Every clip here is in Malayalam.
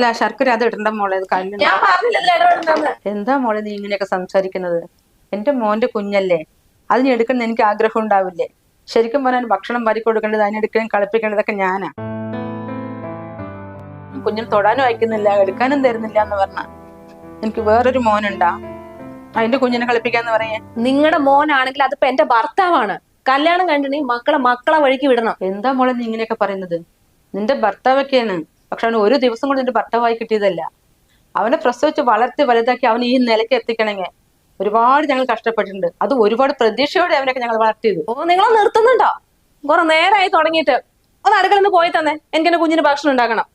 അല്ല ശർക്കര അത് ഇടണ്ട മോളെ, അത് കല്ല്. ഞാൻ പറഞ്ഞില്ലല്ലോ ഇടപെടണ്ടെന്ന്. എന്താ മോളെ നീ ഇങ്ങനെയൊക്കെ സംസാരിക്കുന്നത്? എന്റെ മോന്റെ കുഞ്ഞല്ലേ, അതിന് എടുക്കുന്ന എനിക്ക് ആഗ്രഹം ഉണ്ടാവില്ലേ? ശരിക്കും പറഞ്ഞാൽ ഭക്ഷണം വാരി കൊടുക്കേണ്ടത്, അതിനെടുക്കുകയും കളിപ്പിക്കേണ്ടതൊക്കെ ഞാനാ. കുഞ്ഞിന് തൊടാനും അയക്കുന്നില്ല, എടുക്കാനും തരുന്നില്ല എന്ന് പറഞ്ഞ എനിക്ക് വേറൊരു മോനുണ്ടാ, അതിന്റെ കുഞ്ഞിനെ കളിപ്പിക്കാന്ന് പറയേ? നിങ്ങളുടെ മോനാണെങ്കിൽ അതിപ്പോ എന്റെ ഭർത്താവാണ്. കല്യാണം കഴിഞ്ഞിട്ടുണ്ടെങ്കിൽ മക്കളെ വഴിക്ക് വിടണം. എന്താ മോളെ നീ ഇങ്ങനെയൊക്കെ പറയുന്നത്? നിന്റെ ഭർത്താവൊക്കെയാണ്, പക്ഷെ അവന് ഒരു ദിവസം കൊണ്ട് നിന്റെ ഭർത്താവായി കിട്ടിയതല്ല. അവനെ പ്രസവിച്ച് വളർത്തി വലുതാക്കി അവൻ ഈ നിലയ്ക്ക് എത്തിക്കണമെങ്കിൽ ഒരുപാട് ഞങ്ങൾ കഷ്ടപ്പെട്ടിട്ടുണ്ട്. അത് ഒരുപാട് പ്രതീക്ഷയോടെ അവനൊക്കെ ഞങ്ങൾ വളർത്തിയത്. ഓ, നിങ്ങൾ നിർത്തുന്നുണ്ടോ? കുറെ നേരമായി തുടങ്ങിയിട്ട്. ഒന്ന് അടുക്കളയിൽ നിന്ന് പോയി തന്നെ, എനിക്ക് എന്റെ കുഞ്ഞിന് ഭക്ഷണം ഉണ്ടാക്കണം.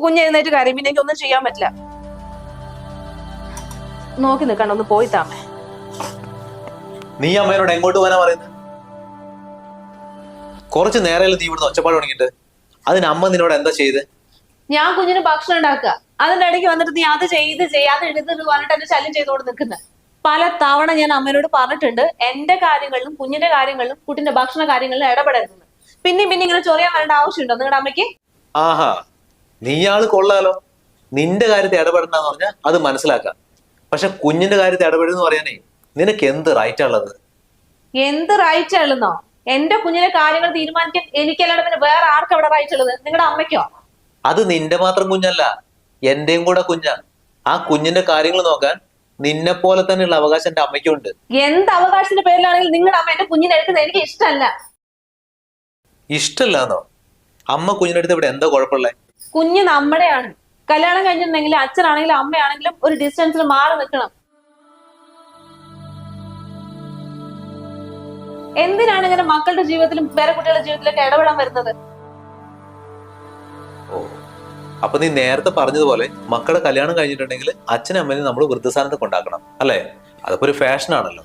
കുഞ്ഞ് എഴുന്നേറ്റ് കാര്യം, പിന്നെ എനിക്ക് ഒന്നും ചെയ്യാൻ പറ്റില്ല. നോക്കി നിൽക്കണ്ട, ഒന്ന് പോയി താമേ. നീ അമ്മയോട് എങ്ങോട്ട് പോകാനാ പറയുന്നത്? കുറച്ച് നേരം നീ ഇവിടുന്ന് ഒച്ചപ്പാട് തുടങ്ങിയിട്ട് അതിന് അമ്മ നിന്നോട് എന്താ ചെയ്ത്? ഞാൻ കുഞ്ഞിന് ഭക്ഷണം ഉണ്ടാക്കുക, അതിന്റെ ഇടയ്ക്ക് വന്നിട്ട് നീ അത് ചെയ്യാതെ എഴുതുന്നത് പറഞ്ഞിട്ട് എന്നെ ശല്യം ചെയ്തുകൊണ്ട് നിൽക്കുന്നത്. പല തവണ ഞാൻ അമ്മയോട് പറഞ്ഞിട്ടുണ്ട്, എന്റെ കാര്യങ്ങളിലും കുഞ്ഞിന്റെ കാര്യങ്ങളിലും കുട്ടിന്റെ ഭക്ഷണ കാര്യങ്ങളിലും ഇടപെടരുത്. പിന്നെ ഇങ്ങനെ ചൊറിയാൻ വരേണ്ട ആവശ്യമുണ്ടോ നിങ്ങളുടെ അമ്മയ്ക്ക്? ആഹാ, നീയാള് കൊള്ളാലോ. നിന്റെ കാര്യത്തിൽ ഇടപെടണ്ടെന്ന് പറഞ്ഞാൽ അത് മനസ്സിലാക്കാം. പക്ഷെ കുഞ്ഞിന്റെ കാര്യത്തിൽ ഇടപെടുന്ന് പറയാനേ നിനക്ക് എന്ത് റൈറ്റാ ഉള്ളത്? എന്ത് റൈറ്റ് ഉള്ളന്നോ? എന്റെ കുഞ്ഞിന്റെ കാര്യങ്ങൾ തീരുമാനിക്കാൻ എനിക്കല്ലാണ്ട് പിന്നെ വേറെ ആർക്കും അവിടെ റൈറ്റ് ഉള്ളത്? നിങ്ങളുടെ അമ്മയ്ക്കോ? അത് നിന്റെ മാത്രം കുഞ്ഞല്ല, എന്റെയും കൂടെ കുഞ്ഞാ. ആ കുഞ്ഞിന്റെ കാര്യങ്ങൾ നോക്കാൻ നിന്നെ പോലെ തന്നെയുള്ള അവകാശം എന്റെ അമ്മയ്ക്കുണ്ട്. എന്ത് അവകാശത്തിന്റെ പേരിലാണെങ്കിൽ നിങ്ങളുടെ അമ്മ എന്റെ കുഞ്ഞിനെ എടുക്കുന്നത് എനിക്ക് ഇഷ്ടമല്ല. ഇഷ്ടമല്ലാന്നോ? അമ്മ കുഞ്ഞിനടുത്ത് ഇവിടെ എന്താ കുഴപ്പമുള്ളേ? കുഞ്ഞ് നമ്മുടെയാണ്. കല്യാണം കഴിഞ്ഞിട്ടുണ്ടെങ്കിൽ അച്ഛനാണെങ്കിലും അമ്മയാണെങ്കിലും ഒരു ഡിസ്റ്റൻസിൽ മാറി നിൽക്കണം. എന്തിനാണ് ഇങ്ങനെ മക്കളുടെ ജീവിതത്തിലും വേറെ കുട്ടികളുടെ ജീവിതത്തിലൊക്കെ ഇടപെടാൻ വരുന്നത്? ഓ, അപ്പൊ നീ നേരത്തെ പറഞ്ഞതുപോലെ മക്കളെ കല്യാണം കഴിഞ്ഞിട്ടുണ്ടെങ്കിൽ അച്ഛനും അമ്മയും നമ്മൾ വൃദ്ധസ്ഥാനത്ത് കൊണ്ടാക്കണം അല്ലേ? അതൊക്കെ ഒരു ഫാഷൻ ആണല്ലോ.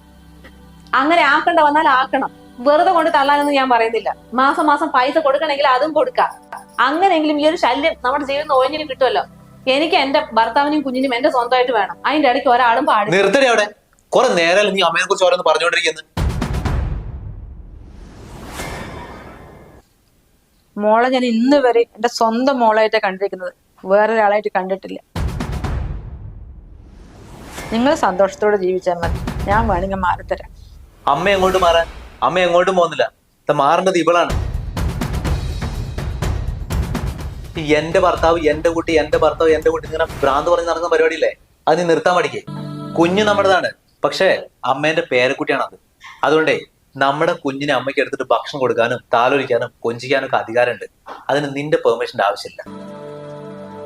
അങ്ങനെ ആക്കണ്ട വന്നാൽ ആക്കണം. വെറുതെ കൊണ്ട് തള്ളാനൊന്നും ഞാൻ പറയുന്നില്ല. മാസം മാസം പൈസ കൊടുക്കണമെങ്കിൽ അതും കൊടുക്കാം. അങ്ങനെയെങ്കിലും ഈ ഒരു ശല്യം നമ്മുടെ ജീവിതം ഒഴിഞ്ഞിട്ട് കിട്ടുമല്ലോ. എനിക്ക് എന്റെ ഭർത്താവിനും കുഞ്ഞിനും എന്റെ സ്വന്തമായിട്ട് വേണം. അതിന്റെ ഇടയ്ക്ക് ഒരാളും പാടില്ല. നിർത്തടി അവിടെ. കുറെ നേരം നീ അമ്മയെ കുറിച്ച് ഓരോന്ന് പറഞ്ഞുകൊണ്ടിരിക്കുന്നു. മോളെ ഞാൻ ഇന്ന് വരെ എന്റെ സ്വന്തം മോളായിട്ടാ കണ്ടിരിക്കുന്നത്, വേറൊരാളായിട്ട് കണ്ടിട്ടില്ല. നിങ്ങൾ സന്തോഷത്തോടെ ജീവിച്ചാൽ മതി, ഞാൻ വേണമെങ്കിൽ മാറിത്തരാം. അമ്മ എങ്ങോട്ട് മാറാൻ? അമ്മ എങ്ങോട്ടും പോകുന്നില്ല. മാറേണ്ടത് ഇവളാണ്. എന്റെ ഭർത്താവ് എന്റെ കുട്ടി, എന്റെ ഭർത്താവ് എന്റെ കുട്ടി, ഇങ്ങനെ ഭ്രാന്ത് പറഞ്ഞ് നടക്കുന്ന പരിപാടിയില്ലേ, അത് നീ നിർത്താൻ പഠിക്കേ. കുഞ്ഞ് നമ്മുടേതാണ്, പക്ഷേ അമ്മേന്റെ പേരക്കുട്ടിയാണ് അത്. അതുകൊണ്ടേ നമ്മുടെ കുഞ്ഞിനെ അമ്മയ്ക്ക് എടുത്തിട്ട് ഭക്ഷണം കൊടുക്കാനും താലോലിക്കാനും കൊഞ്ചിക്കാനും ഒക്കെ അധികാരമുണ്ട്. അതിന് നിന്റെ പെർമിഷന്റെ ആവശ്യമില്ല.